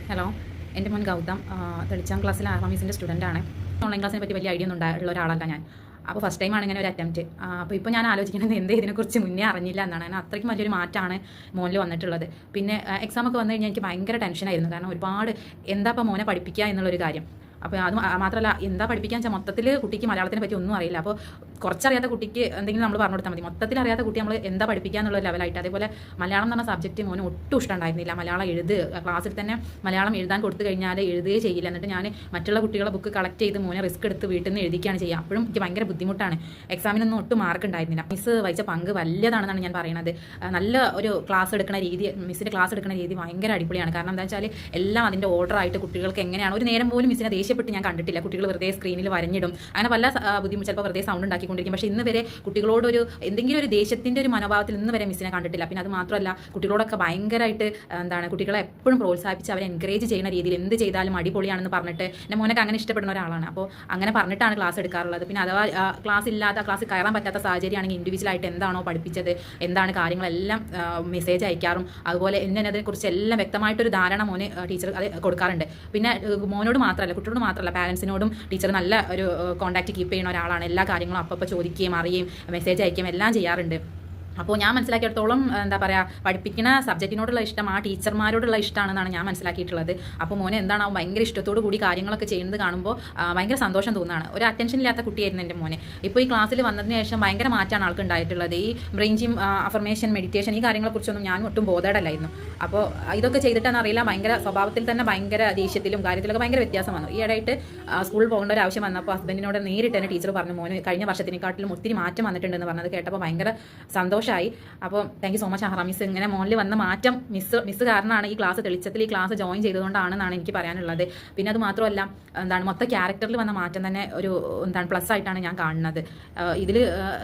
Hello, എൻ്റെ മോൻ ഗൗതം തെളിച്ചാം ക്ലാസ്സിലെ ആർമീസിൻ്റെ സ്റ്റുഡൻ്റാണ്. ഓൺലൈൻ ക്ലാസ്സിനെ പറ്റി വലിയ ഐഡിയ ഒന്നും ഉള്ള ഒരാളല്ല ഞാൻ. അപ്പോൾ ഫസ്റ്റ് ടൈമാണ് ഇങ്ങനെ ഒരു അറ്റംപ്റ്റ്. അപ്പോൾ ഇപ്പോൾ ഞാൻ ആലോചിക്കുന്നത് ഇതിനെക്കുറിച്ച് മുന്നേ അറിഞ്ഞില്ല എന്നാണ്. കാരണം അത്രയ്ക്കും വലിയൊരു മാറ്റമാണ് മോനിൽ വന്നിട്ടുള്ളത്. പിന്നെ എക്സാമൊക്കെ വന്നു കഴിഞ്ഞാൽ എനിക്ക് ഭയങ്കര ടെൻഷനായിരുന്നു. കാരണം ഒരുപാട് എന്താ ഇപ്പോൾ മോനെ പഠിപ്പിക്കുക എന്നുള്ളൊരു കാര്യം. അപ്പോൾ അത് മാത്രമല്ല, എന്താ പഠിപ്പിക്കാൻ വെച്ചാൽ മൊത്തത്തിൽ കുട്ടിക്ക് മലയാളത്തിനെ പറ്റി ഒന്നും അറിയില്ല. അപ്പോൾ കുറച്ചറിയാത്ത കുട്ടിക്ക് എന്തെങ്കിലും നമ്മൾ പറഞ്ഞു കൊടുത്താൽ മതി. മൊത്തത്തിൽ അറിയാത്ത കുട്ടി നമ്മൾ എന്താ പഠിപ്പിക്കുക എന്നുള്ള ലെവലായിട്ട്. അതേപോലെ മലയാളം എന്ന് പറഞ്ഞ സബ്ജക്റ്റ് മോന് ഒട്ടും ഇഷ്ടമുണ്ടായിരുന്നില്ല. മലയാളം ക്ലാസ്സിൽ തന്നെ മലയാളം എഴുതാൻ കൊടുത്തു കഴിഞ്ഞാൽ എഴുതുകയേ ചെയ്യില്ല. എന്നിട്ട് ഞാൻ മറ്റുള്ള കുട്ടികളെ ബുക്ക് കളക്ട് ചെയ്ത് മോനെ റിസ്ക് എടുത്ത് വീട്ടിൽ നിന്ന് എഴുതിക്കുകയാണ് ചെയ്യുക. അപ്പോഴും എനിക്ക് ഭയങ്കര ബുദ്ധിമുട്ടാണ്. എക്സാമിനൊന്നും ഒട്ടും മാർക്ക് ഉണ്ടായിരുന്നില്ല. മിസ് വഹിച്ച പങ്ക് വലിയതാണെന്നാണ് ഞാൻ പറയുന്നത്. നല്ല ഒരു മിസ്സിൻ്റെ ക്ലാസ് എടുക്കുന്ന രീതി ഭയങ്കര അടിപൊളിയാണ്. കാരണം എന്താ വെച്ചാൽ എല്ലാം അതിൻ്റെ ഓർഡറായിട്ട് കുട്ടികൾക്ക് എങ്ങനെയാണ്, ഒരു നേരം പോലും മിസ്സിനെ ദേഷ്യപ്പെട്ട് ഞാൻ കണ്ടിട്ടില്ല. കുട്ടികൾ വെറുതെ സ്ക്രീനിൽ വരഞ്ഞിടും, അങ്ങനെ പല ബുദ്ധിമുട്ട്, ചിലപ്പോൾ വെറുതെ സൗണ്ട് ഉണ്ടാക്കിക്കൊണ്ടിരിക്കും. പക്ഷേ ഇന്ന് വരെ കുട്ടികളോട് എന്തെങ്കിലും ഒരു ദേഷ്യത്തിൻ്റെ ഒരു മനോഭാവത്തിൽ ഇന്ന് വരെ മിസ്സിനെ കണ്ടിട്ടില്ല. പിന്നെ അത് മാത്രമല്ല, കുട്ടികളോടൊക്കെ ഭയങ്കരമായിട്ട് കുട്ടികളെ എപ്പോഴും പ്രോത്സാഹിപ്പിച്ച് അവരെ എൻകറേജ് ചെയ്യുന്ന രീതിയിൽ എന്ത് ചെയ്താലും അടിപൊളിയാണെന്ന് പറഞ്ഞിട്ട്, എൻ്റെ മോനൊക്കെ അങ്ങനെ ഇഷ്ടപ്പെടുന്ന ഒരാളാണ്. അപ്പോൾ അങ്ങനെ പറഞ്ഞിട്ടാണ് ക്ലാസ് എടുക്കാറുള്ളത്. പിന്നെ അഥവാ ക്ലാസ്സിൽ കയറാൻ പറ്റാത്ത സാഹചര്യമാണെങ്കിൽ ഇൻഡിവിജ്വലായിട്ട് എന്താണോ പഠിപ്പിച്ചത്, എന്താണ് കാര്യങ്ങളെല്ലാം മെസ്സേജ് അയക്കാറും അതുപോലെ അതിനെക്കുറിച്ച് എല്ലാം വ്യക്തമായിട്ടൊരു ധാരണ മോന് ടീച്ചർ അത് കൊടുക്കാറുണ്ട്. പിന്നെ മോനോട് മാത്രമല്ല, കുട്ടിയോട് മാത്രമല്ല, പാരൻസിനോടും ടീച്ചർ നല്ല ഒരു കോൺടാക്റ്റ് കീപ്പ് ചെയ്യുന്ന ഒരാളാണ്. എല്ലാ കാര്യങ്ങളും അപ്പോൾ ചോദിക്കുകയും അറിയുകയും മെസ്സേജ് അയക്കുകയും എല്ലാം ചെയ്യാറുണ്ട്. അപ്പോൾ ഞാൻ മനസ്സിലാക്കിയിടത്തോളം എന്താ പറയുക, പഠിപ്പിക്കുന്ന സബ്ജക്റ്റിനോടുള്ള ഇഷ്ടം ആ ടീച്ചർമാരോടുള്ള ഇഷ്ടമാണെന്നാണ് ഞാൻ മനസ്സിലാക്കിയിട്ടുള്ളത്. അപ്പോൾ മോനെ എന്താണ് ഭയങ്കര ഇഷ്ടത്തോടു കൂടി കാര്യങ്ങളൊക്കെ ചെയ്യുന്നത് കാണുമ്പോൾ ഭയങ്കര സന്തോഷം തോന്നുകയാണ്. ഒരു അറ്റൻഷൻ ഇല്ലാത്ത കുട്ടിയായിരുന്നു എൻ്റെ മോനെ. ഇപ്പോൾ ഈ ക്ലാസ്സിൽ വന്നതിന് ശേഷം ഭയങ്കര മാറ്റമാണ് ആൾക്ക് ഉണ്ടായിട്ടുള്ളത്. ഈ ബ്രെയിൻ ജിം, അഫർമേഷൻ, മെഡിറ്റേഷൻ, ഈ കാര്യങ്ങളെക്കുറിച്ചൊന്നും ഞാൻ ഒട്ടും ബോധേഡല്ലായിരുന്നു. അപ്പോൾ ഇതൊക്കെ ചെയ്തിട്ടാണെന്ന് അറിയില്ല, ഭയങ്കര സ്വഭാവത്തിൽ തന്നെ ഭയങ്കര ദേഷ്യത്തിലും കാര്യത്തിലൊക്കെ ഭയങ്കര വ്യത്യാസം വന്നു. ഈ ഇടയായിട്ട് സ്കൂളിൽ പോകേണ്ട ഒരു ആവശ്യം വന്നപ്പോൾ ഹസ്ബൻഡിനോട് നേരിട്ട് തന്നെ ടീച്ചർ പറഞ്ഞു, മോന് കഴിഞ്ഞ വർഷത്തിനെക്കാട്ടിലും ഒത്തിരി മാറ്റം വന്നിട്ടുണ്ടെന്ന് പറഞ്ഞത് കേട്ടപ്പോൾ ഭയങ്കര സന്തോഷമായി. അപ്പോൾ thank you so much Ahra miss. ഇങ്ങനെ മോനിൽ വന്ന മാറ്റം മിസ് കാരണമാണ് ഈ തെളിച്ചത്തിൽ ഈ ക്ലാസ് ജോയിൻ ചെയ്തുകൊണ്ടാണെന്നാണ് എനിക്ക് പറയാനുള്ളത്. പിന്നെ അത് മാത്രമല്ല, മൊത്തം ക്യാരക്ടറിൽ വന്ന മാറ്റം തന്നെ ഒരു പ്ലസ് ആയിട്ടാണ് ഞാൻ കാണുന്നത്. ഇതിൽ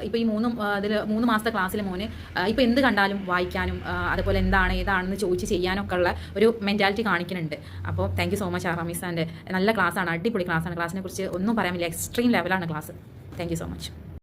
ഇപ്പോൾ ഈ 3 മാസത്തെ ക്ലാസ്സിൽ മോന് ഇപ്പോൾ എന്ത് കണ്ടാലും വായിക്കാനും അതുപോലെ ഏതാണെന്ന് ചോദിച്ച് ചെയ്യാനൊക്കെ ഉള്ള ഒരു മെൻറ്റാലിറ്റി കാണിക്കുന്നുണ്ട്. അപ്പോൾ thank you so much Ahra miss. നല്ല ക്ലാസ്സാണ്, അടിപൊളി ക്ലാസ്സാണ്. ക്ലാസ്സിനെ കുറിച്ച് ഒന്നും പറയാൻ പറ്റില്ല, എക്സ്ട്രീം ലെവലാണ് class. Thank you so much.